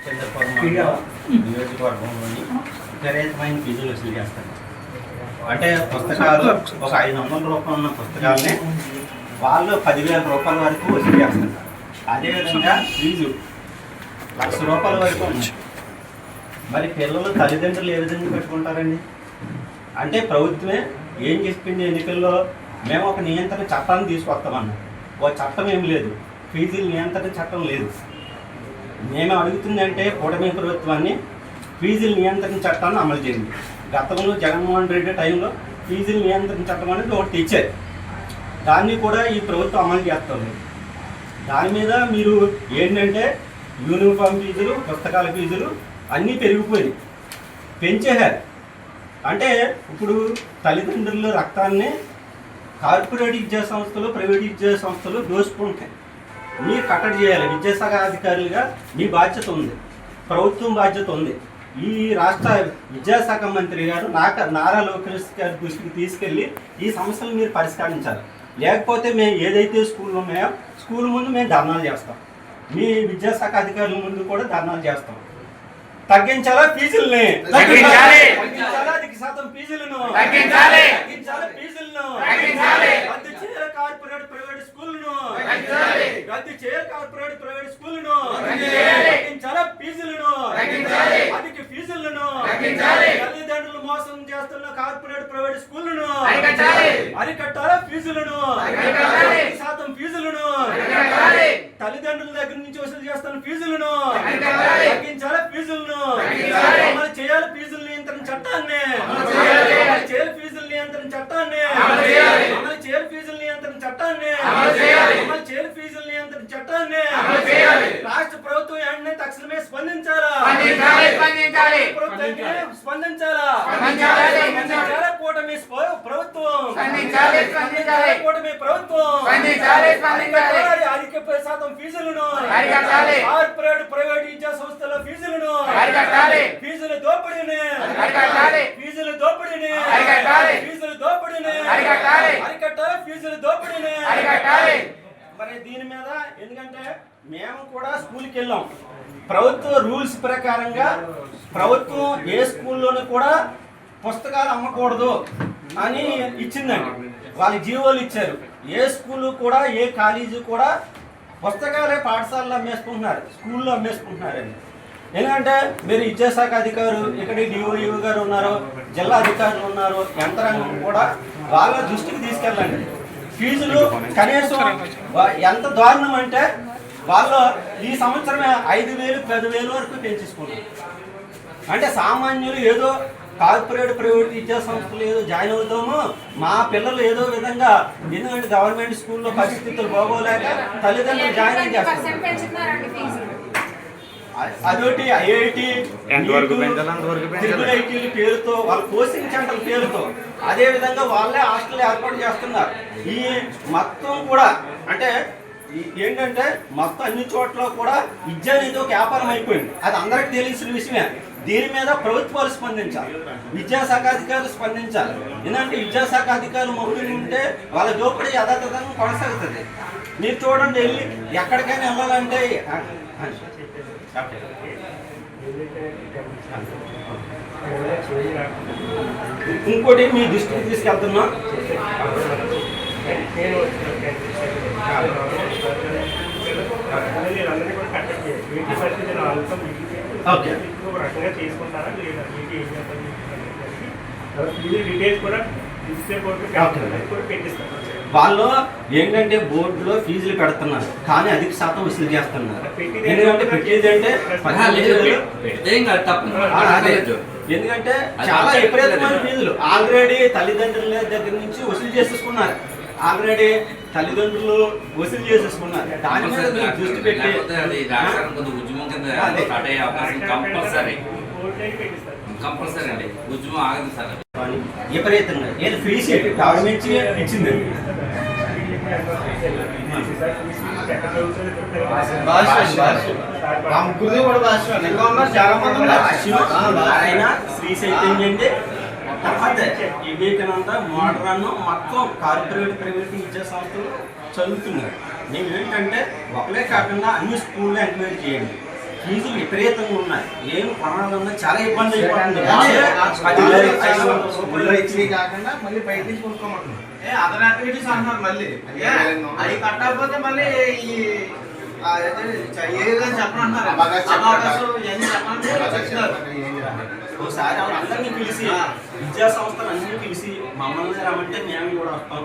నియోజకవర్గంలోని విపరీతమైన ఫీజులు వసూలు చేస్తారు. అంటే పుస్తకాలు ఒక 500 రూపాయలు ఉన్న పుస్తకాలని వాళ్ళు 10,000 రూపాయల వరకు వసూలు చేస్తారు. అదేవిధంగా ఫీజు ₹1,00,000 వరకు ఉన్నాయి. మరి పిల్లలు తల్లిదండ్రులు ఏ విధంగా పెట్టుకుంటారండి? అంటే ప్రభుత్వమే ఏం చెప్పింది ఎన్నికల్లో, మేము ఒక నియంత్రణ చట్టాన్ని తీసుకొస్తామన్నాం. ఓ చట్టం ఏమి లేదు, ఫీజుల నియంత్రణ చట్టం లేదు. మేము అడుగుతుందంటే కూటమి ప్రభుత్వాన్ని ఫీజుల నియంత్రణ చట్టాన్ని అమలు చేయండి. గతంలో జగన్మోహన్ రెడ్డి టైంలో ఫీజుల నియంత్రణ చట్టం అనేది ఒకటి తెచ్చారు, దాన్ని కూడా ఈ ప్రభుత్వం అమలు చేస్తుంది. దాని మీద మీరు ఏంటంటే యూనిఫామ్ ఫీజులు, పుస్తకాల ఫీజులు అన్నీ పెరిగిపోయినాయి, పెంచేశారు. అంటే ఇప్పుడు తల్లిదండ్రుల రక్తాన్ని కార్పొరేట్ విద్యా సంస్థలు, ప్రైవేట్ విద్యా సంస్థలు దోచుకుంటాయి. మీరు కట్టడి చేయాలి. విద్యాశాఖ అధికారులుగా మీ బాధ్యత ఉంది, ప్రభుత్వం బాధ్యత ఉంది. ఈ రాష్ట్ర విద్యాశాఖ మంత్రి గారు నారా లోకేష్ గారి దృష్టికి తీసుకెళ్ళి ఈ సమస్యలు మీరు పరిష్కరించాలి. లేకపోతే మేము ఏదైతే స్కూళ్ళు ఉన్నాయో స్కూల్ ముందు మేము ధర్నాలు చేస్తాం, మీ విద్యాశాఖ అధికారుల ముందు కూడా ధర్నాలు చేస్తాం. తగ్గించాలా ఫీజుల్ని, తగ్గించాలి 10% ఫీజులను, తగ్గించాలి ఫీజులను, రద్దు చేయాలి కార్పొరేట్ ప్రైవేట్ స్కూళ్ళను, రద్దు చేయాలి కార్పొరేట్ ప్రైవేట్ స్కూళ్ళను, తగ్గించాలా ఫీజులను, అధిక ఫీజులను, తల్లిదండ్రులు మోసం చేస్తున్న కార్పొరేట్ ప్రైవేట్ స్కూళ్ళను అరికట్టాలా ఫీజులను, 10% ఫీజులను, తల్లిదండ్రుల దగ్గర నుంచి వసూలు చేస్తున్న ఫీజులను తగ్గించాలా ఫీజులను, అమలు చేయాలి ఫీజుల నియంత్రణ చట్టాన్ని, అమలు చేయాలి ఫీజుల నియంత్రణ చట్టాన్ని, అమలు చేయాలి ఫీజుల నియంత్రణ చట్టాన్ని, అమలు చేయాలి ఫీజుల నియంత్రణ చట్టాన్ని. రాష్ట్ర ప్రభుత్వం వెంటనే తక్షణమే స్పందించాలా, స్పందించాలా కూటమి ప్రభుత్వం, కూటమి ప్రభుత్వం అధిక శాతం ఫీజులను, కార్పొరేట్ ప్రైవేట్ విద్యా సంస్థల ఫీజులను, ఫీజుల దోపిడీని, ఫీజుల దోపిడీని, ఫీజుల దోపిడీని అరికట్టాలి, ఫీజుల దోపిడీని. మరి దీని మీద ఎందుకంటే మేము కూడా స్కూల్కి వెళ్ళాం, ప్రభుత్వ రూల్స్ ప్రకారంగా ప్రభుత్వం ఏ స్కూల్లోనూ కూడా పుస్తకాలు అమ్మకూడదు అని ఇచ్చిందండి. వాళ్ళ జీవోలు ఇచ్చారు. ఏ స్కూలు కూడా ఏ కాలేజీ కూడా పుస్తకాలే పాఠశాలలో అమ్మేసుకుంటున్నారు, స్కూల్లో అమ్మేసుకుంటున్నారండి. ఎందుకంటే మీరు విద్యాశాఖ అధికారులు, ఇక్కడ డిఓయూ గారు ఉన్నారు, జిల్లా అధికారులు ఉన్నారు, యంత్రాంగం కూడా వాళ్ళ దృష్టికి తీసుకెళ్ళండి. ఫీజులు కనీసం ఎంత దారుణం అంటే వాళ్ళు ఈ సంవత్సరమే 5,000, 10,000 వరకు పెంచేసుకున్నారు. అంటే సామాన్యులు ఏదో కార్పొరేట్ ప్రైవేట్ విద్యా సంస్థలు ఏదో జాయిన్ అవుతాము, మా పిల్లలు ఏదో విధంగా, ఎందుకంటే గవర్నమెంట్ స్కూల్లో పరిస్థితులు బాగోలేక తల్లిదండ్రులు జాయిన్ చేస్తారు. అదొకటి ఐఐటి ఐటీల పేరుతో, వాళ్ళ కోచింగ్ సెంటర్ పేరుతో అదే విధంగా వాళ్ళే హాస్టల్ ఏర్పాటు చేస్తున్నారు. ఈ మొత్తం కూడా అంటే ఏంటంటే మొత్తం అన్ని చోట్ల కూడా విద్య అనేది ఒక వ్యాపారం అయిపోయింది. అది అందరికి తెలిసిన విషయమే. దీని మీద ప్రభుత్వాలు స్పందించాలి, విద్యాశాఖ అధికారులు స్పందించాలి. ఎందుకంటే విద్యాశాఖ అధికారులు మొదలు ఉంటే వాళ్ళ దోపిడీ యథాతథంగా కొనసాగుతుంది. మీరు చూడండి, వెళ్ళి ఎక్కడికైనా వెళ్ళాలంటే ఇంకోటి మీ దృష్టికి తీసుకెళ్తున్నా, వాళ్ళు ఏంటంటే బోర్డులో ఫీజులు పెడుతున్నారు, కానీ అధిక శాతం వసూలు చేస్తున్నారు. ఎందుకంటే పెట్టేది అంటే ఎందుకంటే చాలా విపరీతమైన ఫీజులు ఆల్రెడీ తల్లిదండ్రుల దగ్గర నుంచి వసూలు చేసేసుకున్నారు, ఆల్రెడీ తల్లిదండ్రులు వసూలు చేసేసుకున్నారు. దాని మీద దృష్టి పెట్టి కంపల్సరీ అండి, ఉద్యమం ఆగదు సార్. విపరీతంగా ఏది ఫ్రీ సీట్ గవర్నమెంట్ ఇచ్చింది. ఆయన శ్రీ చైతన్య అండి, తర్వాత వివేకానంద, మోడరన్ మొత్తం కార్పొరేట్ ప్రైవేట్ విద్యా సంస్థలు చదువుతున్నారు. మేము ఏంటంటే ఒకలే కాకుండా అన్ని స్కూల్లో ఎంకరేజ్ చేయండి. ఫీజులు విపరీతంగా ఉన్నాయి. ఏం కొనాలన్నా చాలా ఇబ్బంది అయిపోతుంది. ఇచ్చినవి కాకుండా మళ్ళీ బయట నుంచి కొనుక్కోమంటున్నారు. అదర్ యాక్టివిటీస్ అంటున్నారు మళ్ళీ. అవి కట్టకపోతే మళ్ళీ ఈ ఏదో చెప్పనంటున్నారు. అబాకసు ఇవన్నీ చెప్పమంటున్నారు. ఒకసారి అందరినీ పిలిచి విద్యా సంస్థలు అన్ని పిలిచి మమ్మల్ని రమ్మంటే మేము కూడా వస్తాం.